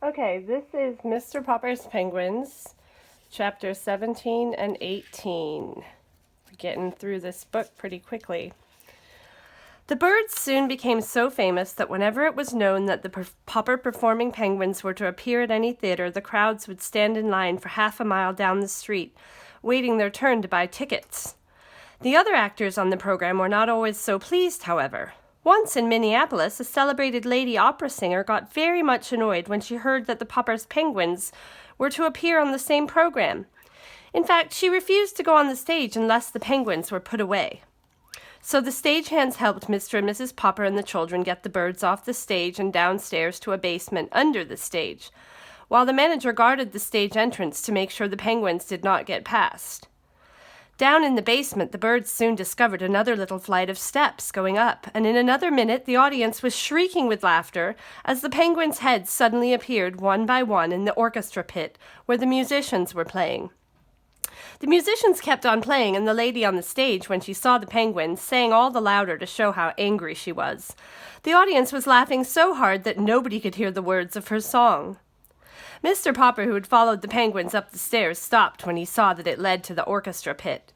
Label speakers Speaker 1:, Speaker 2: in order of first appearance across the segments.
Speaker 1: Okay, this is Mr. Popper's Penguins, chapter 17 and 18. We're getting through this book pretty quickly. The birds soon became so famous that whenever it was known that the Popper performing penguins were to appear at any theater, the crowds would stand in line for half a mile down the street, waiting their turn to buy tickets. The other actors on the program were not always so pleased, however. Once in Minneapolis, a celebrated lady opera singer got very much annoyed when she heard that the Popper's Penguins were to appear on the same program. In fact, she refused to go on the stage unless the penguins were put away. So the stagehands helped Mr. and Mrs. Popper and the children get the birds off the stage and downstairs to a basement under the stage, while the manager guarded the stage entrance to make sure the penguins did not get past. Down in the basement, the birds soon discovered another little flight of steps going up, and in another minute the audience was shrieking with laughter as the penguins' heads suddenly appeared one by one in the orchestra pit where the musicians were playing. The musicians kept on playing, and the lady on the stage, when she saw the penguins, sang all the louder to show how angry she was. The audience was laughing so hard that nobody could hear the words of her song. Mr. Popper, who had followed the penguins up the stairs, stopped when he saw that it led to the orchestra pit.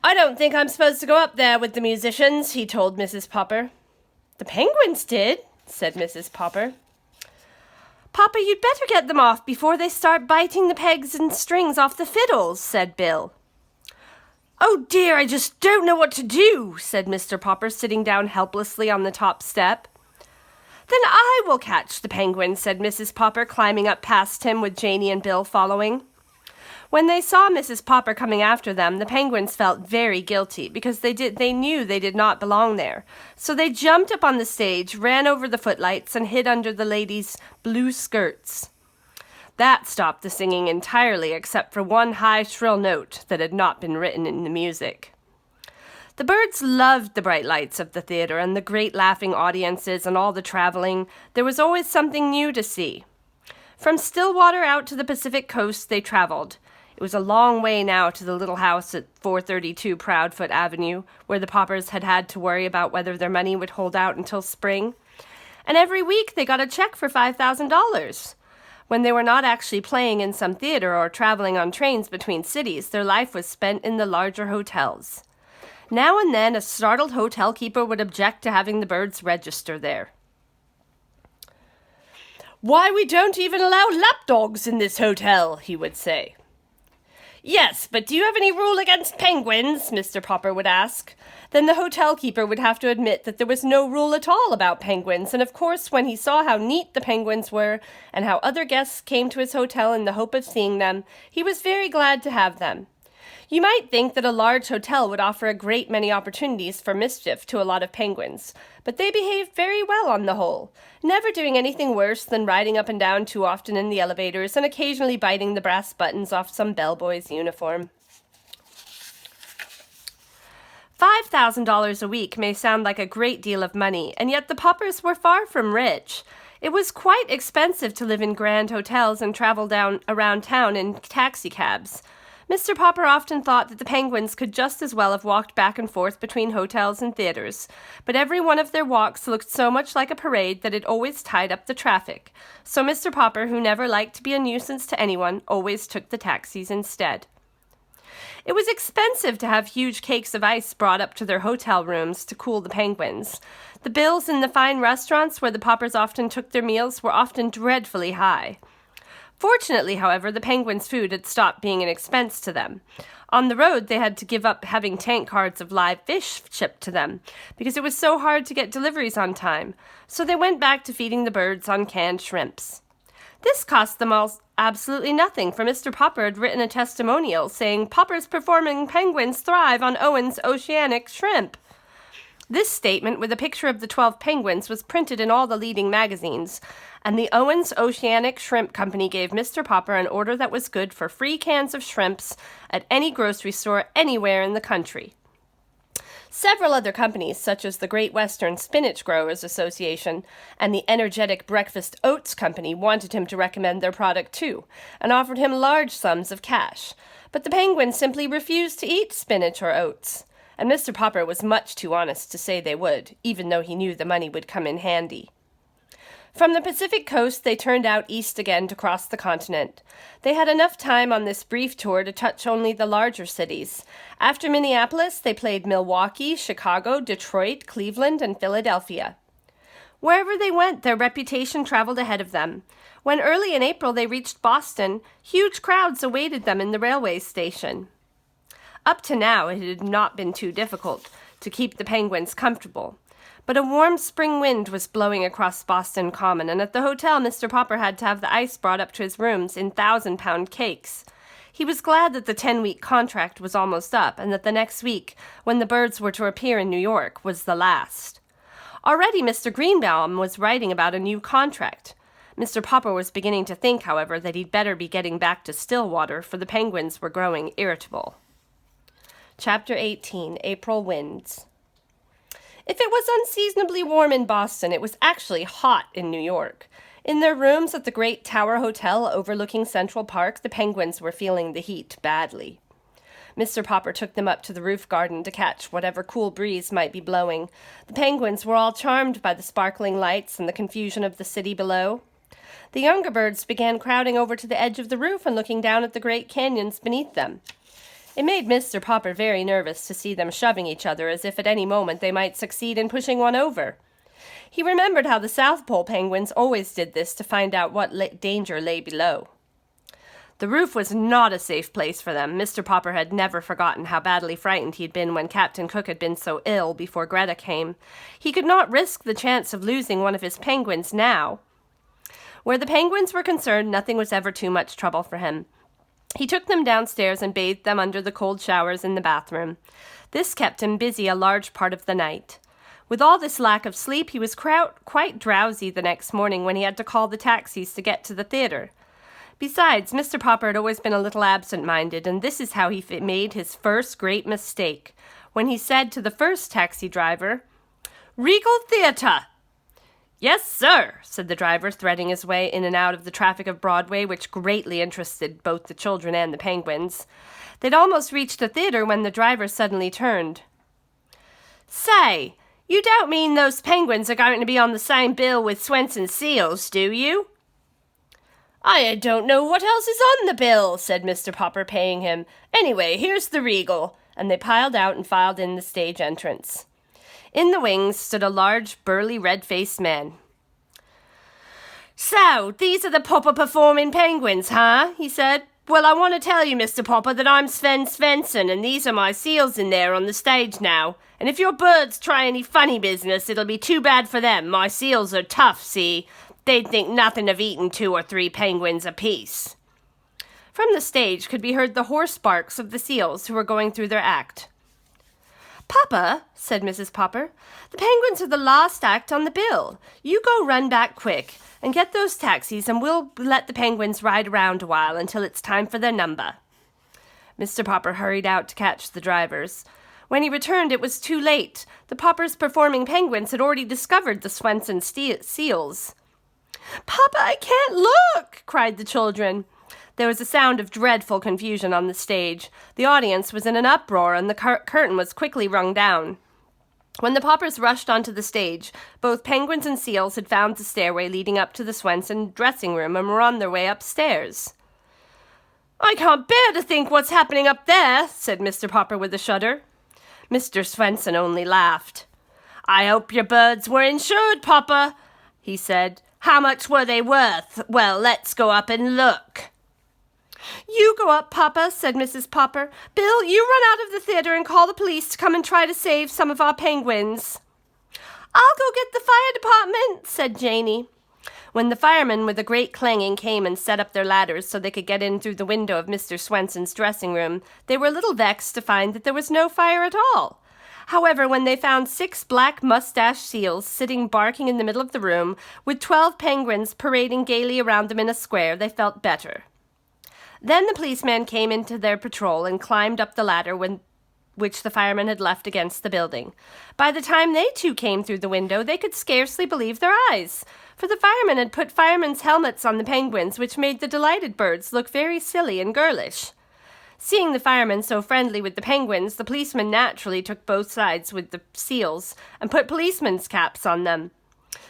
Speaker 1: "I don't think I'm supposed to go up there with the musicians," he told Mrs. Popper. "The penguins did," said Mrs. Popper. "Papa, you'd better get them off before they start biting the pegs and strings off the fiddles," said Bill. "Oh dear, I just don't know what to do," said Mr. Popper, sitting down helplessly on the top step. "Then I will catch the penguins," said Mrs. Popper, climbing up past him with Janie and Bill following. When they saw Mrs. Popper coming after them, the penguins felt very guilty because they knew they did not belong there. So they jumped up on the stage, ran over the footlights, and hid under the ladies' blue skirts. That stopped the singing entirely, except for one high, shrill note that had not been written in the music. The birds loved the bright lights of the theater and the great laughing audiences and all the traveling. There was always something new to see. From Stillwater out to the Pacific coast they traveled. It was a long way now to the little house at 432 Proudfoot Avenue, where the Poppers had had to worry about whether their money would hold out until spring. And every week they got a check for $5,000. When they were not actually playing in some theater or traveling on trains between cities, their life was spent in the larger hotels. Now and then a startled hotel keeper would object to having the birds register there. "Why, we don't even allow lapdogs in this hotel," he would say. "Yes, but do you have any rule against penguins?" Mr. Popper would ask. Then the hotel keeper would have to admit that there was no rule at all about penguins, and of course when he saw how neat the penguins were and how other guests came to his hotel in the hope of seeing them, he was very glad to have them. You might think that a large hotel would offer a great many opportunities for mischief to a lot of penguins, but they behaved very well on the whole, never doing anything worse than riding up and down too often in the elevators and occasionally biting the brass buttons off some bellboy's uniform. $5,000 a week may sound like a great deal of money, and yet the Poppers were far from rich. It was quite expensive to live in grand hotels and travel down around town in taxicabs. Mr. Popper often thought that the penguins could just as well have walked back and forth between hotels and theaters, but every one of their walks looked so much like a parade that it always tied up the traffic. So Mr. Popper, who never liked to be a nuisance to anyone, always took the taxis instead. It was expensive to have huge cakes of ice brought up to their hotel rooms to cool the penguins. The bills in the fine restaurants where the Poppers often took their meals were often dreadfully high. Fortunately, however, the penguins' food had stopped being an expense to them. On the road, they had to give up having tank cars of live fish shipped to them, because it was so hard to get deliveries on time, so they went back to feeding the birds on canned shrimps. This cost them all absolutely nothing, for Mr. Popper had written a testimonial saying, "Popper's performing penguins thrive on Owen's Oceanic Shrimp." This statement, with a picture of the 12 penguins, was printed in all the leading magazines, and the Owen's Oceanic Shrimp Company gave Mr. Popper an order that was good for free cans of shrimps at any grocery store anywhere in the country. Several other companies, such as the Great Western Spinach Growers Association and the Energetic Breakfast Oats Company, wanted him to recommend their product too, and offered him large sums of cash. But the penguins simply refused to eat spinach or oats, and Mr. Popper was much too honest to say they would, even though he knew the money would come in handy. From the Pacific coast, they turned out east again to cross the continent. They had enough time on this brief tour to touch only the larger cities. After Minneapolis, they played Milwaukee, Chicago, Detroit, Cleveland, and Philadelphia. Wherever they went, their reputation traveled ahead of them. When early in April they reached Boston, huge crowds awaited them in the railway station. Up to now, it had not been too difficult to keep the Penguins comfortable. But a warm spring wind was blowing across Boston Common, and at the hotel Mr. Popper had to have the ice brought up to his rooms in 1,000-pound cakes. He was glad that the 10-week contract was almost up, and that the next week, when the birds were to appear in New York, was the last. Already Mr. Greenbaum was writing about a new contract. Mr. Popper was beginning to think, however, that he'd better be getting back to Stillwater, for the Penguins were growing irritable. Chapter 18, April Winds. If it was unseasonably warm in Boston, it was actually hot in New York. In their rooms at the great Tower Hotel overlooking Central Park, the Penguins were feeling the heat badly. Mr. Popper took them up to the roof garden to catch whatever cool breeze might be blowing. The Penguins were all charmed by the sparkling lights and the confusion of the city below. The younger birds began crowding over to the edge of the roof and looking down at the great canyons beneath them. It made Mr. Popper very nervous to see them shoving each other as if at any moment they might succeed in pushing one over. He remembered how the South Pole penguins always did this to find out what danger lay below. The roof was not a safe place for them. Mr. Popper had never forgotten how badly frightened he'd been when Captain Cook had been so ill before Greta came. He could not risk the chance of losing one of his penguins now. Where the penguins were concerned, nothing was ever too much trouble for him. He took them downstairs and bathed them under the cold showers in the bathroom. This kept him busy a large part of the night. With all this lack of sleep, he was quite drowsy the next morning when he had to call the taxis to get to the theater. Besides, Mr. Popper had always been a little absent-minded, and this is how he made his first great mistake, when he said to the first taxi driver, "Regal Theatre!" "Yes, sir," said the driver, threading his way in and out of the traffic of Broadway, which greatly interested both the children and the Penguins. They'd almost reached the theater when the driver suddenly turned. "Say, you don't mean those Penguins are going to be on the same bill with Swenson Seals, do you?" "I don't know what else is on the bill," said Mr. Popper, paying him. "Anyway, here's the Regal," and they piled out and filed in the stage entrance. In the wings stood a large, burly, red-faced man. "So, these are the Popper performing penguins, huh?" he said. "Well, I want to tell you, Mr. Popper, that I'm Sven Svensson, and these are my seals in there on the stage now. And if your birds try any funny business, it'll be too bad for them. My seals are tough, see? They'd think nothing of eating 2 or 3 penguins apiece." From the stage could be heard the hoarse barks of the seals who were going through their act. "Papa," said Mrs. Popper, "the Penguins are the last act on the bill. You go run back quick and get those taxis, and we'll let the Penguins ride around a while until it's time for their number." Mr. Popper hurried out to catch the drivers. When he returned, it was too late. The Poppers performing penguins had already discovered the Swenson seals. "Papa, I can't look!" cried the children. There was a sound of dreadful confusion on the stage. The audience was in an uproar, and the curtain was quickly rung down. When the Poppers rushed onto the stage, both Penguins and Seals had found the stairway leading up to the Swenson dressing room and were on their way upstairs. "I can't bear to think what's happening up there," said Mr. Popper with a shudder. Mr. Swenson only laughed. "I hope your birds were insured, Popper," he said. "How much were they worth? Well, let's go up and look." "You go up, Papa," said Mrs. Popper. "Bill, you run out of the theater and call the police to come and try to save some of our penguins." "I'll go get the fire department," said Janey. When the firemen with a great clanging came and set up their ladders so they could get in through the window of Mr. Swenson's dressing room, they were a little vexed to find that there was no fire at all. However, when they found 6 black mustached seals sitting barking in the middle of the room, with 12 penguins parading gaily around them in a square, they felt better. Then the policeman came into their patrol and climbed up the ladder which the firemen had left against the building. By the time they too came through the window, they could scarcely believe their eyes, for the firemen had put firemen's helmets on the penguins, which made the delighted birds look very silly and girlish. Seeing the firemen so friendly with the penguins, the policemen naturally took both sides with the seals and put policemen's caps on them.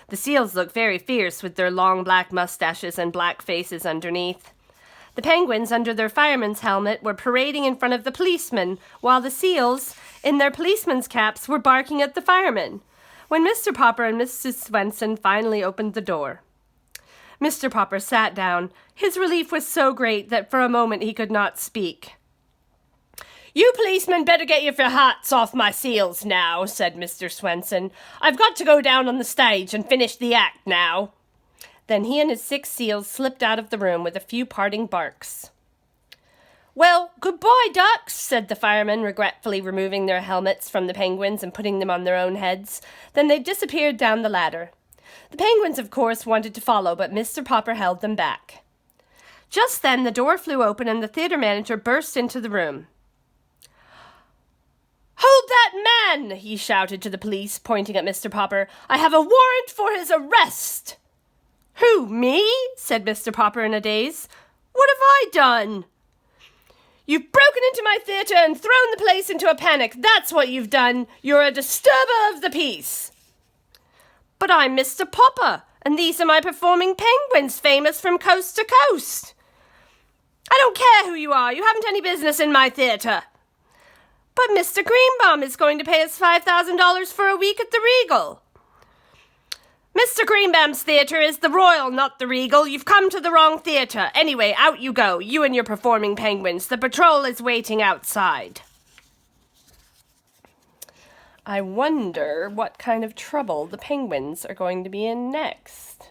Speaker 1: The seals looked very fierce with their long black mustaches and black faces underneath. The penguins, under their fireman's helmet, were parading in front of the policemen, while the seals, in their policemen's caps, were barking at the firemen. When Mr. Popper and Mrs. Swenson finally opened the door, Mr. Popper sat down. His relief was so great that for a moment he could not speak. "You policemen better get your hats off my seals now," said Mr. Swenson. "I've got to go down on the stage and finish the act now." Then he and his 6 seals slipped out of the room with a few parting barks. "Well, goodbye, ducks," said the firemen, regretfully removing their helmets from the penguins and putting them on their own heads. Then they disappeared down the ladder. The penguins, of course, wanted to follow, but Mr. Popper held them back. Just then the door flew open and the theater manager burst into the room. "Hold that man!" he shouted to the police, pointing at Mr. Popper. "I have a warrant for his arrest." "Who, me?" said Mr. Popper in a daze. "What have I done?" "You've broken into my theatre and thrown the place into a panic. That's what you've done. You're a disturber of the peace." "But I'm Mr. Popper, and these are my performing penguins, famous from coast to coast." "I don't care who you are. You haven't any business in my theatre." "But Mr. Greenbaum is going to pay us $5,000 for a week at the Regal." "Mr. Greenbaum's theatre is the Royal, not the Regal. You've come to the wrong theatre. Anyway, out you go, you and your performing penguins. The patrol is waiting outside." I wonder what kind of trouble the penguins are going to be in next.